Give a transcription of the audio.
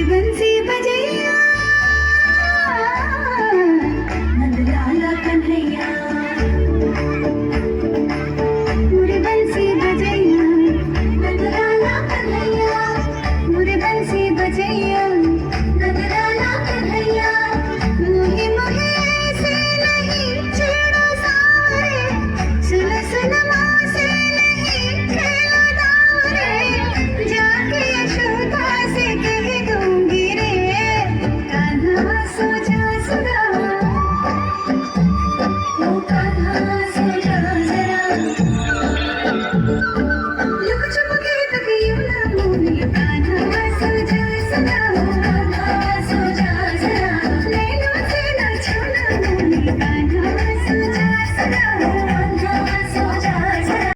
बंसी बजैया नंदलाला कन्हैया मुरे बंसी बजैया नंदलाला कन्हैया मुरे बंसी बजैया नंदलाला कन्हैया मोहे मोहे ऐसे नहीं छेड़ो सारे सुन सुन माँ से नहीं खेलो दावरे जाके यशोदा से कह दूंगी रे कान्हा सो जा सदा ओ कान्हा सो जा जरा